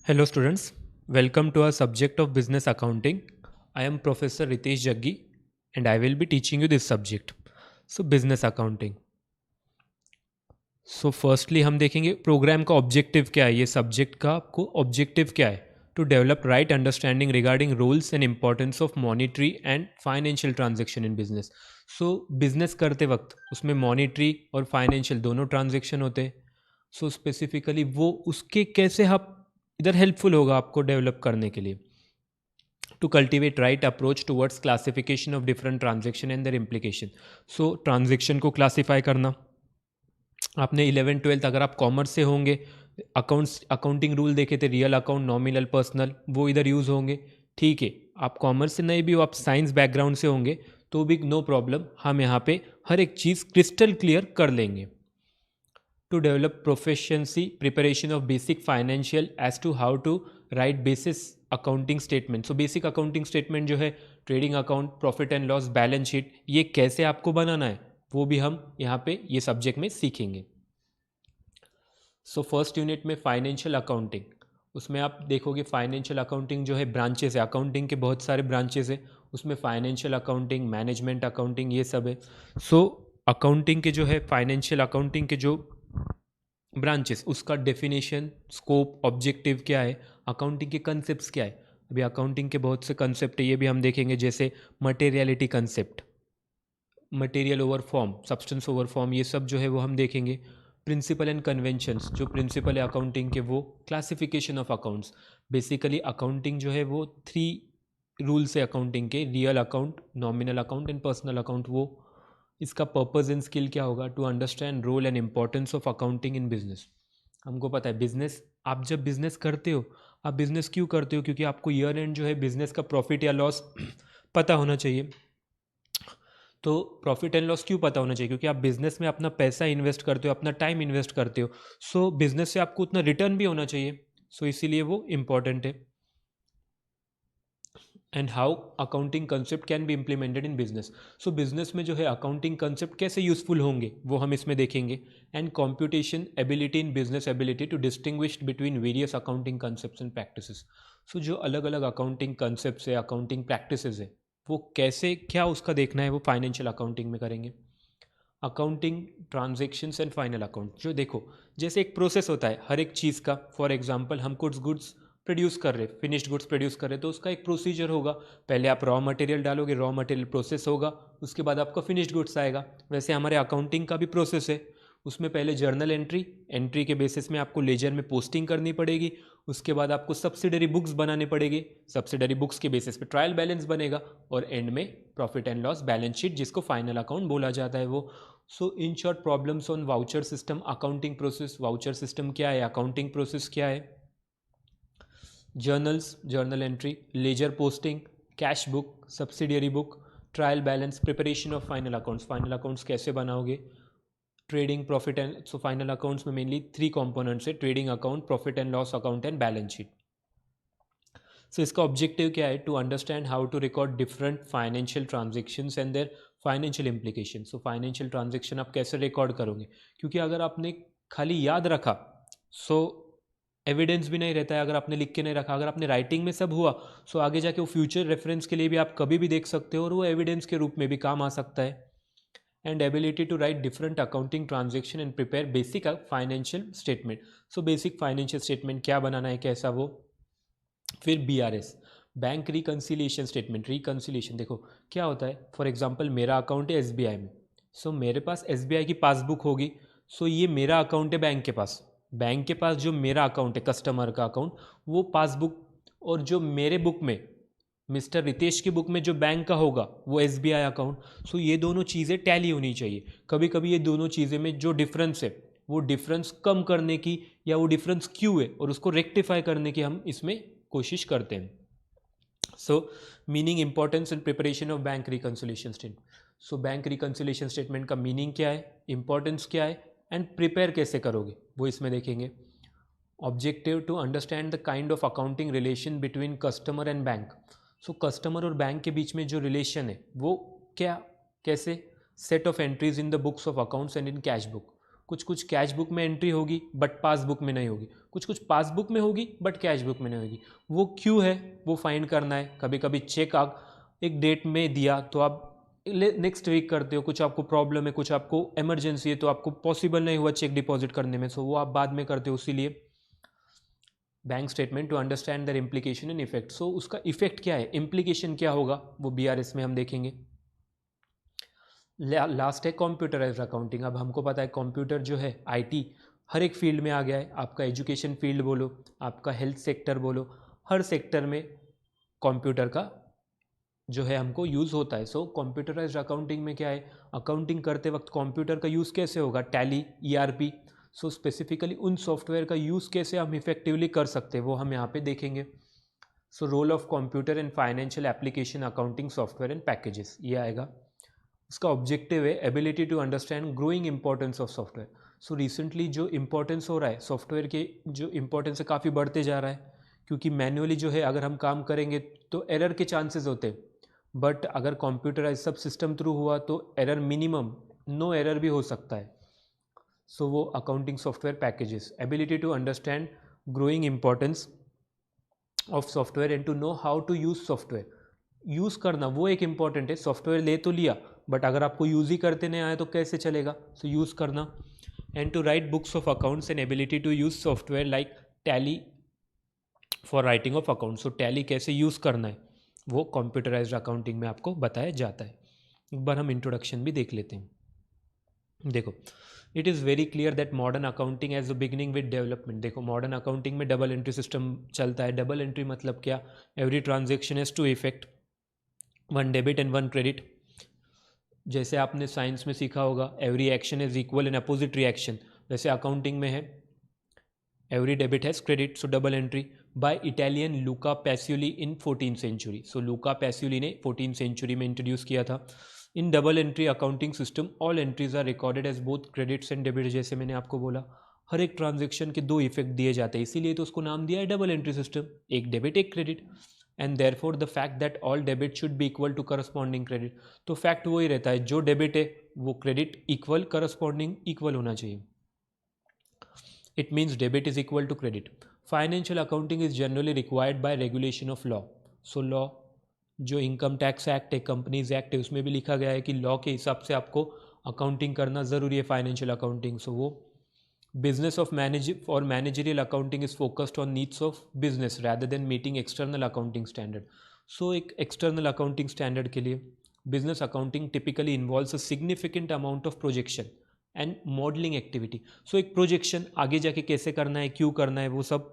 Hello students, welcome to our subject of business accounting. I am Professor Ritesh Jaggi and I will be teaching you this subject. So business accounting. So firstly हम देखेंगे programme का objective क्या है, ये subject का आपको objective क्या है, to develop right understanding regarding rules and importance of monetary and financial transaction in business. So business करते वक्त उसमें मॉनिटरी और फाइनेंशियल दोनों ट्रांजेक्शन होते हैं. सो स्पेसिफिकली वो उसके कैसे आप इधर हेल्पफुल होगा आपको डेवलप करने के लिए, to cultivate right approach towards classification of different transaction and their implication. So transaction को क्लासीफाई करना, आपने 11th 12th अगर आप कॉमर्स से होंगे, अकाउंटिंग रूल देखे थे, रियल अकाउंट, नॉमिनल, पर्सनल, वो इधर यूज़ होंगे. ठीक है, आप कॉमर्स से नहीं भी हो, आप साइंस बैकग्राउंड से होंगे तो भी नो प्रॉब्लम, हम यहाँ पे हर एक चीज़ क्रिस्टल क्लियर कर लेंगे. To develop proficiency preparation of basic financial as to how to write basis accounting statement. So basic accounting statement जो है, trading account, profit and loss, balance sheet, ये कैसे आपको बनाना है वो भी हम यहाँ पे ये सब्जेक्ट में सीखेंगे. सो फर्स्ट यूनिट में फाइनेंशियल अकाउंटिंग, उसमें आप देखोगे फाइनेंशियल अकाउंटिंग जो है ब्रांचेस है, अकाउंटिंग के बहुत सारे ब्रांचेस है, उसमें फाइनेंशियल अकाउंटिंग, मैनेजमेंट अकाउंटिंग, ये सब है. सो अकाउंटिंग के जो है, फाइनेंशियल अकाउंटिंग के जो ब्रांचेस, उसका डेफिनेशन, स्कोप, ऑब्जेक्टिव क्या है, अकाउंटिंग के कंसेप्ट क्या है. अभी अकाउंटिंग के बहुत से कंसेप्ट है, ये भी हम देखेंगे, जैसे materiality concept, material over form, substance over form, ये सब जो है वो हम देखेंगे. प्रिंसिपल एंड कन्वेंशंस, जो प्रिंसिपल है अकाउंटिंग के, वो classification of accounts. Basically accounting जो है वो 3 रूल्स है अकाउंटिंग के, real account, nominal account and personal account. वो इसका पर्पस एंड स्किल क्या होगा, to understand role and importance of accounting in business. हमको पता है बिजनेस, आप जब बिजनेस करते हो, आप बिजनेस क्यों करते हो, क्योंकि आपको ईयर एंड जो है बिजनेस का प्रॉफिट या लॉस पता होना चाहिए. तो प्रॉफिट एंड लॉस क्यों पता होना चाहिए, क्योंकि आप बिजनेस में अपना पैसा इन्वेस्ट करते हो, अपना टाइम इन्वेस्ट करते हो. सो बिजनेस से आपको उतना रिटर्न भी होना चाहिए. सो इसीलिए वो इम्पॉर्टेंट है. And how accounting concept can be implemented in business. So business में जो है अकाउंटिंग कंसेप्ट कैसे यूजफुल होंगे वो हम इसमें देखेंगे. And computation ability in business ability to distinguish between various accounting concept and practices. So जो अलग अलग अकाउंटिंग कंसेप्ट है, अकाउंटिंग प्रैक्टिसेस है, वो कैसे, क्या उसका देखना है, वो फाइनेंशियल अकाउंटिंग में करेंगे. Accounting transactions and final account, जो देखो जैसे एक प्रोसेस होता है हर एक चीज़ का. फॉर एग्जांपल हम कुछ गुड्स प्रोड्यूस कर रहे, फिनिश्ड गुड्स प्रोड्यूस कर रहे, तो उसका एक प्रोसीजर होगा. पहले आप रॉ मटेरियल डालोगे, रॉ मटेरियल प्रोसेस होगा, उसके बाद आपका फिनिश्ड गुड्स आएगा. वैसे हमारे अकाउंटिंग का भी प्रोसेस है. उसमें पहले जर्नल एंट्री, एंट्री के बेसिस में आपको लेजर में पोस्टिंग करनी पड़ेगी. उसके बाद आपको सब्सिडरी बुक्स बनाने पड़ेगी, सब्सिडरी बुक्स के बेसिस पे ट्रायल बैलेंस बनेगा, और एंड में profit and loss balance sheet, जिसको फाइनल अकाउंट बोला जाता है वो. So in short problems on voucher system, accounting process, voucher system क्या है, अकाउंटिंग प्रोसेस क्या है, journals, journal entry, ledger posting, cash book, subsidiary book, trial balance, preparation of final accounts, final accounts कैसे बनाओगे, trading, profit and, so final accounts में mainly 3 components है, trading account, profit and loss account and balance sheet. So इसका objective क्या है, to understand how to record different financial transactions and their financial implication. So financial transaction आप कैसे record करोगे, क्योंकि अगर आपने खाली याद रखा, सो एविडेंस भी नहीं रहता है. अगर आपने लिख के नहीं रखा, अगर आपने राइटिंग में सब हुआ, सो आगे जाके वो फ्यूचर रेफरेंस के लिए भी आप कभी भी देख सकते हो, और वो एविडेंस के रूप में भी काम आ सकता है. And ability to write different accounting transaction and prepare basic financial statement. So basic financial statement क्या बनाना है, कैसा वो. फिर BRS, bank reconciliation statement. Reconciliation देखो क्या होता है, फॉर एग्जांपल मेरा अकाउंट है SBI में, सो मेरे पास SBI की पासबुक होगी. सो ये मेरा अकाउंट है बैंक के पास, बैंक के पास जो मेरा अकाउंट है, कस्टमर का अकाउंट, वो पासबुक, और जो मेरे बुक में, मिस्टर रितेश की बुक में जो बैंक का होगा वो SBI अकाउंट. सो ये दोनों चीज़ें टैली होनी चाहिए. कभी कभी ये दोनों चीज़ें में जो डिफरेंस है, वो डिफरेंस कम करने की, या वो डिफरेंस क्यों है और उसको रेक्टिफाई करने की हम इसमें कोशिश करते हैं. सो meaning, importance and preparation of bank reconciliation statement. So bank reconciliation statement का मीनिंग क्या है, इंपॉर्टेंस क्या है, एंड प्रिपेयर कैसे करोगे वो इसमें देखेंगे. Objective, to understand the kind of accounting relation between customer and bank. So customer और बैंक के बीच में जो रिलेशन है वो क्या, कैसे. Set of entries in the books of accounts and in cash book, कुछ कुछ कैश बुक में एंट्री होगी बट पासबुक में नहीं होगी, कुछ कुछ पासबुक में होगी बट कैश बुक में नहीं होगी। वो क्यों है वो फाइंड करना है। कभी कभी चेक आप एक डेट में दिया तो आप नेक्स्ट वीक करते हो, कुछ आपको प्रॉब्लम है, कुछ आपको इमरजेंसी है तो आपको पॉसिबल नहीं हुआ चेक डिपॉजिट करने में, सो वो आप बाद में करते हो। इसीलिए bank statement to understand their implication and effect. So उसका इफेक्ट क्या है, इम्प्लीकेशन क्या होगा, वो बीआरएस में हम देखेंगे। लास्ट है कंप्यूटराइज्ड अकाउंटिंग। अब हमको पता है कंप्यूटर जो है आईटी हर एक फील्ड में आ गया है। आपका एजुकेशन फील्ड बोलो, आपका हेल्थ सेक्टर बोलो, हर सेक्टर में कंप्यूटर का जो है हमको यूज़ होता है। सो कंप्यूटराइज्ड अकाउंटिंग में क्या है, अकाउंटिंग करते वक्त कंप्यूटर का यूज़ कैसे होगा, टैली, ईआरपी। सो स्पेसिफिकली उन सॉफ्टवेयर का यूज़ कैसे हम इफेक्टिवली कर सकते हैं वो हम यहाँ पे देखेंगे। So role of computer in financial application accounting software and packages, ये आएगा। इसका ऑब्जेक्टिव है ability to understand growing importance of software. So recently जो इंपॉर्टेंस हो रहा है सॉफ्टवेयर के, जो इंपॉर्टेंस है काफ़ी बढ़ते जा रहा है, क्योंकि मैन्युअली जो है अगर हम काम करेंगे तो एरर के चांसेस होते हैं, बट अगर कंप्यूटराइज सब सिस्टम थ्रू हुआ तो एरर मिनिमम, नो एरर भी हो सकता है। सो वो accounting software packages, ability to understand growing importance of software and to know how to use software. Use करना वो एक इम्पॉर्टेंट है, सॉफ्टवेयर ले तो लिया बट अगर आपको यूज़ ही करते नहीं आए तो कैसे चलेगा। सो यूज़ करना and to write books of accounts and ability to use software like Tally for writing of account. So Tally कैसे यूज़ करना है वो कंप्यूटराइज्ड अकाउंटिंग में आपको बताया जाता है। एक बार हम इंट्रोडक्शन भी देख लेते हैं। देखो, it is very clear that modern accounting as a beginning with development. देखो मॉडर्न अकाउंटिंग में डबल एंट्री सिस्टम चलता है। डबल एंट्री मतलब क्या, every transaction has two effect, one debit and one credit. जैसे आपने साइंस में सीखा होगा every action is equal and opposite reaction, वैसे अकाउंटिंग में है every debit has credit. So double entry by Italian Luca Pacioli in 14th century. So Luca Pacioli ने 14th century में इंट्रोड्यूस किया था। In double entry accounting system all entries are recorded as both credits and debit. जैसे मैंने आपको बोला हर एक transaction के दो इफेक्ट दिए जाते हैं, इसीलिए तो उसको नाम दिया है डबल एंट्री सिस्टम, एक डेबिट एक credit. And therefore the fact that all debit should be equal to corresponding credit. तो फैक्ट वही रहता है, जो डेबिट है वो क्रेडिट इक्वल, करस्पॉन्डिंग इक्वल होना चाहिए। It means debit is equal to credit. Financial accounting is generally required by regulation of law. So law जो इनकम टैक्स एक्ट है, कंपनीज एक्ट है, उसमें भी लिखा गया है कि लॉ के हिसाब से आपको अकाउंटिंग करना ज़रूरी है, फाइनेंशियल अकाउंटिंग। सो वो बिजनेस ऑफ और managerial accounting is focused on needs of business rather than meeting external accounting standard. So एक एक्सटर्नल अकाउंटिंग स्टैंडर्ड के लिए business accounting typically involves a significant amount of projection and modelling activity. So एक projection आगे जाके कैसे करना है, क्यों करना है, वो सब,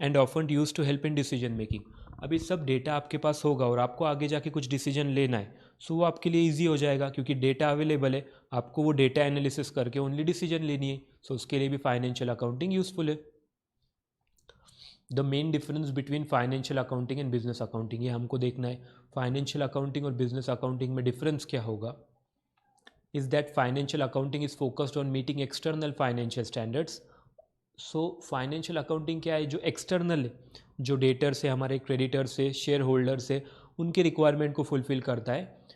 and often use to help in decision making. अभी सब डेटा आपके पास होगा और आपको आगे जाके कुछ डिसीजन लेना है, सो वो आपके लिए इजी हो जाएगा क्योंकि डेटा अवेलेबल है, आपको वो डेटा एनालिसिस करके ओनली डिसीजन लेनी है। सो उसके लिए भी फाइनेंशियल अकाउंटिंग यूजफुल है। The main difference between financial accounting and business accounting, ये हमको देखना है। फाइनेंशियल अकाउंटिंग और बिजनेस अकाउंटिंग में डिफरेंस क्या होगा, is that financial accounting is focused on meeting external financial standards. So financial accounting क्या है, जो एक्सटर्नल है, जो डेटर से, हमारे क्रेडिटर से, शेयर होल्डर से, उनके रिक्वायरमेंट को फुलफिल करता है।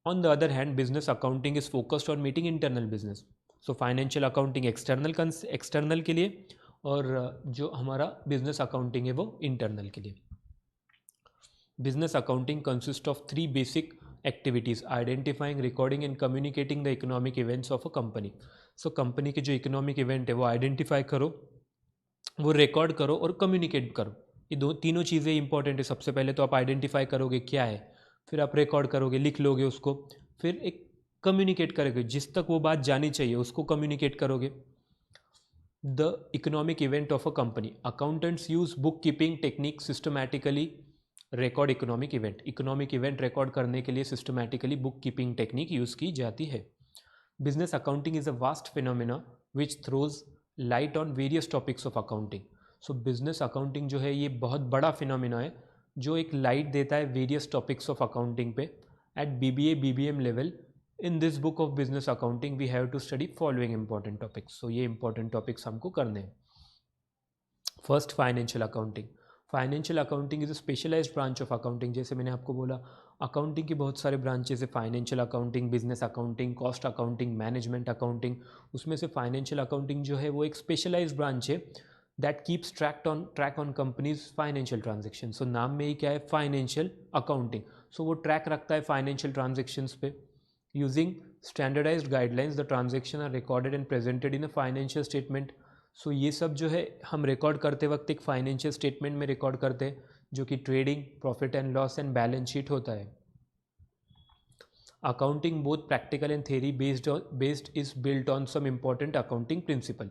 On the other hand business accounting is focused on meeting internal business. So financial accounting external के लिए और जो हमारा बिजनेस अकाउंटिंग है वो इंटरनल के लिए। Business accounting consist of 3 basic activities, identifying, recording and communicating the economic events of a company. So company के जो इकोनॉमिक इवेंट है वो आइडेंटिफाई करो, वो रिकॉर्ड करो और कम्युनिकेट करो। ये तीनों चीज़ें इंपॉर्टेंट है। सबसे पहले तो आप आइडेंटिफाई करोगे क्या है, फिर आप रिकॉर्ड करोगे, लिख लोगे उसको, फिर एक कम्युनिकेट करोगे, जिस तक वो बात जानी चाहिए उसको कम्युनिकेट करोगे। The economic event of a company, accountants use book keeping technique systematically record economic event record करने के लिए systematically book keeping technique use की जाती है। Business accounting is a vast phenomena which throws light on various topics of accounting. So business accounting जो है ये बहुत बड़ा फिनोमिना है जो एक लाइट देता है वेरियस टॉपिक्स ऑफ अकाउंटिंग पे। At BBA BBM level in this book of business accounting we have to study following important topics. So ये इंपॉर्टेंट टॉपिक्स हमको करने हैं। First, financial accounting. Financial accounting is a specialised branch of accounting. जैसे मैंने आपको बोला accounting के बहुत सारे ब्रांचेस है, financial accounting, business accounting, cost accounting, management accounting. उसमें से फाइनेंशियल अकाउंटिंग जो है वो एक स्पेशलाइज्ड ब्रांच है that keeps track on company's financial transaction. So नाम में ही क्या है, फाइनेंशियल अकाउंटिंग। सो वो ट्रैक रखता है फाइनेंशियल ट्रांजेक्शन्स पे। Using standardised guidelines the transaction are recorded and presented in a financial statement. So ये सब जो है हम रिकॉर्ड करते वक्त एक फाइनेंशियल स्टेटमेंट में रिकॉर्ड करते हैं, जो कि trading, profit and loss and balance sheet होता है। Accounting both practical and theory based is built on some important accounting principle.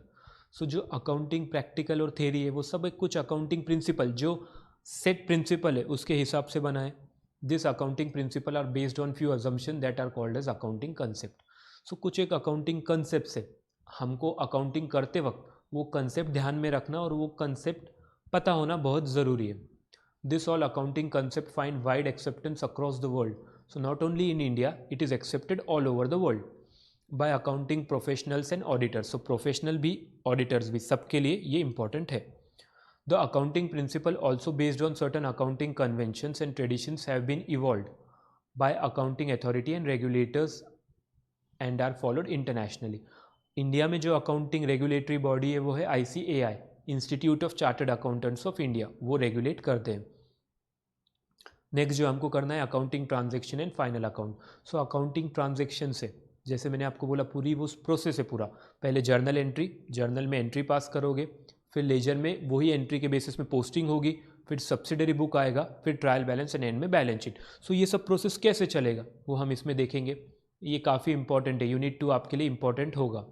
So जो अकाउंटिंग प्रैक्टिकल और थ्योरी है वो सब एक कुछ अकाउंटिंग प्रिंसिपल जो सेट प्रिंसिपल है उसके हिसाब से बना है। This accounting principle are based on few assumption that are called as accounting concept. So कुछ एक अकाउंटिंग कंसेप्ट है, हमको अकाउंटिंग करते वक्त वो कंसेप्ट ध्यान में रखना और वो कंसेप्ट पता होना बहुत ज़रूरी है। This all accounting concept find wide acceptance across the world. So not only in India, it is accepted all over the world by accounting professionals and auditors. So professional भी, auditors भी, सबके लिए ये important है। The accounting principle also based on certain accounting conventions and traditions have been evolved by accounting authority and regulators and are followed internationally. India में जो accounting regulatory body है वो है ICAI, institute of chartered accountants of India, वो regulate करते हैं। Next जो हमको करना है accounting transaction and final account. So accounting transaction से जैसे मैंने आपको बोला पूरी वो प्रोसेस है पूरा। पहले जर्नल एंट्री, जर्नल में एंट्री पास करोगे, फिर लेजर में वही एंट्री के बेसिस में पोस्टिंग होगी, फिर सब्सिडरी बुक आएगा, फिर ट्रायल बैलेंस एंड एंड में बैलेंस शीट। सो ये सब प्रोसेस कैसे चलेगा वो हम इसमें देखेंगे। ये काफ़ी इंपॉर्टेंट है, यूनिट 2 आपके लिए इंपॉर्टेंट होगा।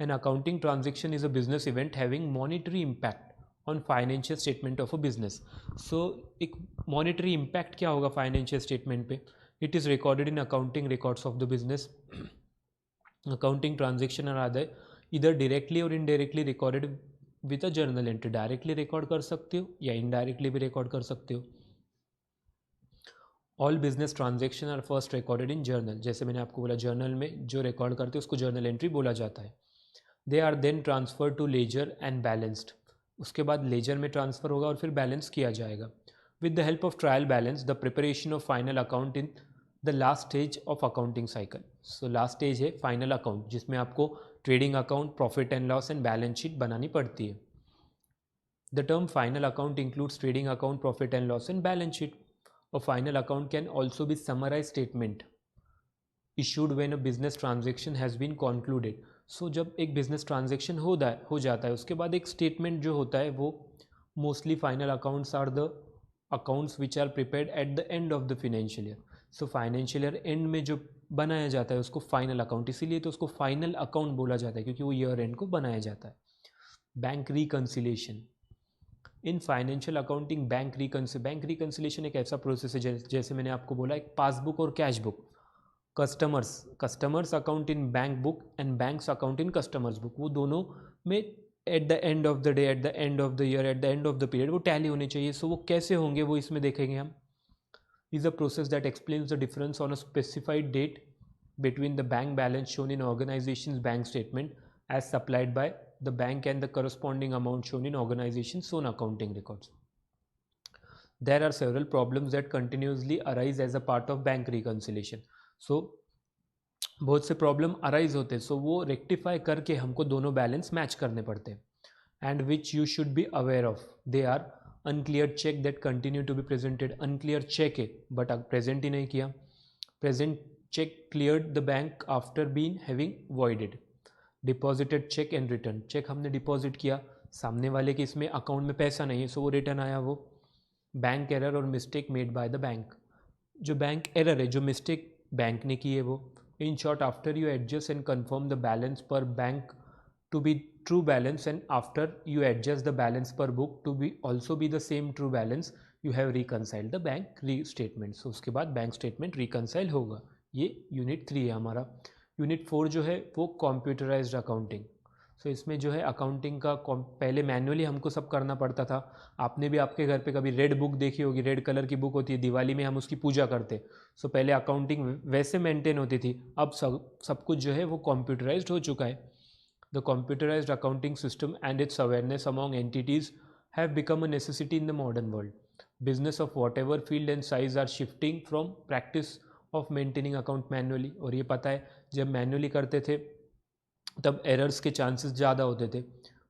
An accounting transaction is a business event having monetary impact on financial statement of a business. So एक मॉनिटरी इम्पैक्ट क्या होगा फाइनेंशियल स्टेटमेंट पे? It is recorded in accounting records of the business. Accounting transaction are other either directly or indirectly recorded with a journal entry. Directly record कर सकते हो या indirectly भी record कर सकते हो। All business transaction are first recorded in journal. जैसे मैंने आपको बोला जर्नल में जो रिकॉर्ड करते हैं उसको जर्नल एंट्री बोला जाता है। They are then transfer to ledger and balanced. उसके बाद लेजर में ट्रांसफ़र होगा और फिर बैलेंस किया जाएगा। With the help of trial balance the preparation of final account in the last stage of accounting cycle. So last stage है final account, जिसमें आपको trading account, profit and loss and balance sheet बनानी पड़ती है। The term final account includes trading account, profit and loss and balance sheet. और final account can also be summarise statement issued when a business transaction has been concluded. सो जब एक business transaction हो जाता है उसके बाद एक स्टेटमेंट जो होता है वो mostly final accounts are the accounts which are prepared at the end of the financial year. So financial year end में जो बनाया जाता है उसको फाइनल अकाउंट, इसीलिए तो उसको फाइनल अकाउंट बोला जाता है क्योंकि वो ईयर एंड को बनाया जाता है। Bank reconciliation in financial accounting, bank reconciliation एक ऐसा प्रोसेस है जैसे मैंने आपको बोला एक पासबुक और cash book, customers account in bank book and banks account in customers book, वो दोनों में eight the end of the day, eight the end of the year, eight the end of the period वो tally होने चाहिए। सो वो कैसे होंगे वो इसमें देखेंगे हम। Is a process that explains the difference on a specified date between the bank balance shown in organization's bank statement as supplied by the bank and the corresponding amount shown in organization's own accounting records. There are several problems that continuously arise as a part of bank reconciliation. So बहुत से problem arise होते हैं, सो वो rectify करके हमको दोनों balance match करने पड़ते हैं। And which you should be aware of, they are unclear cheque that continue to be presented. Unclear cheque है बट प्रेजेंट ही नहीं किया। Present cheque cleared the bank after been having voided. Deposited cheque and return, cheque हमने deposit किया, सामने वाले के इसमें अकाउंट में पैसा नहीं है सो वो रिटर्न आया वो। बैंक एरर और mistake made by the bank, जो बैंक एरर है, जो मिस्टेक बैंक ने की है वो। In short, after you adjust and confirm the balance पर bank to be true balance and after you adjust the balance per book to be also be the same true balance, you have reconciled the bank statement. So उसके बाद bank statement reconcile होगा। ये unit 3 है हमारा। Unit 4 जो है वो computerised accounting. सो इसमें जो है अकाउंटिंग का पहले मैनुअली हमको सब करना पड़ता था। आपने भी आपके घर पे कभी रेड बुक देखी होगी, रेड कलर की बुक होती है, दिवाली में हम उसकी पूजा करते। सो पहले अकाउंटिंग वैसे मेंटेन होती थी, अब सब कुछ जो है वो कंप्यूटराइज्ड हो चुका है। The computerized accounting system and its awareness among entities have become a necessity in the modern world. Business of whatever field and size are shifting from practice of maintaining account manually. और ये पता है जब manually करते थे तब errors के chances ज़्यादा होते थे,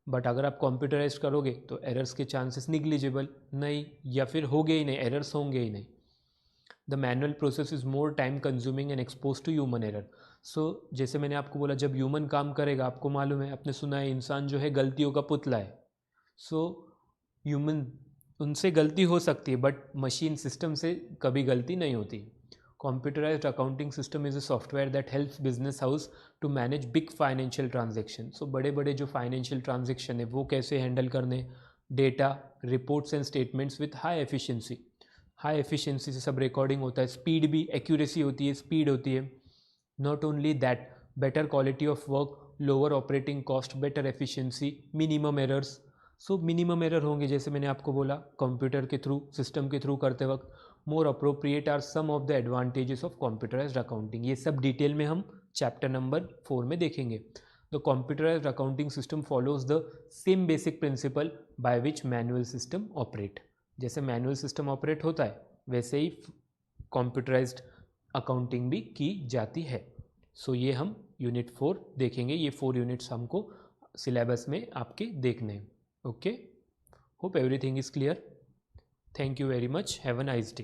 बट अगर आप कंप्यूटराइज करोगे तो एरर्स के चांसेस निग्लिजिबल नहीं, या फिर होंगे ही नहीं, एरर्स होंगे ही नहीं। The manual process is more time consuming and expose to human error. So जैसे मैंने आपको बोला, जब ह्यूमन काम करेगा, आपको मालूम है, आपने सुना है, इंसान जो है गलतियों का पुतला है। सो ह्यूमन, उनसे गलती हो सकती है बट मशीन सिस्टम से कभी गलती नहीं होती। Computerised accounting system is a software that helps business house to manage big financial transaction. So बड़े बड़े जो फाइनेंशियल ट्रांजेक्शन है वो कैसे हैंडल करने, data, reports and statements with high efficiency से सब रिकॉर्डिंग होता है, स्पीड भी, एक्यूरेसी होती है, स्पीड होती है। Not only that, better quality of work, lower operating cost, better efficiency, minimum errors. So minimum error होंगे, जैसे मैंने आपको बोला, कंप्यूटर के थ्रू, सिस्टम के थ्रू करते वक्त। More appropriate are some of the advantages of computerised accounting. ये सब डिटेल में हम चैप्टर नंबर 4 में देखेंगे। The computerised accounting system follows the same basic principle by which manual system operate. जैसे मैनुअल सिस्टम ऑपरेट होता है वैसे ही कंप्यूटराइज्ड अकाउंटिंग भी की जाती है। सो ये हम यूनिट 4 देखेंगे। ये 4 यूनिट्स हमको सिलेबस में आपके देखने हैं। Okay, hope everything is clear. Thank you very much, have a nice day.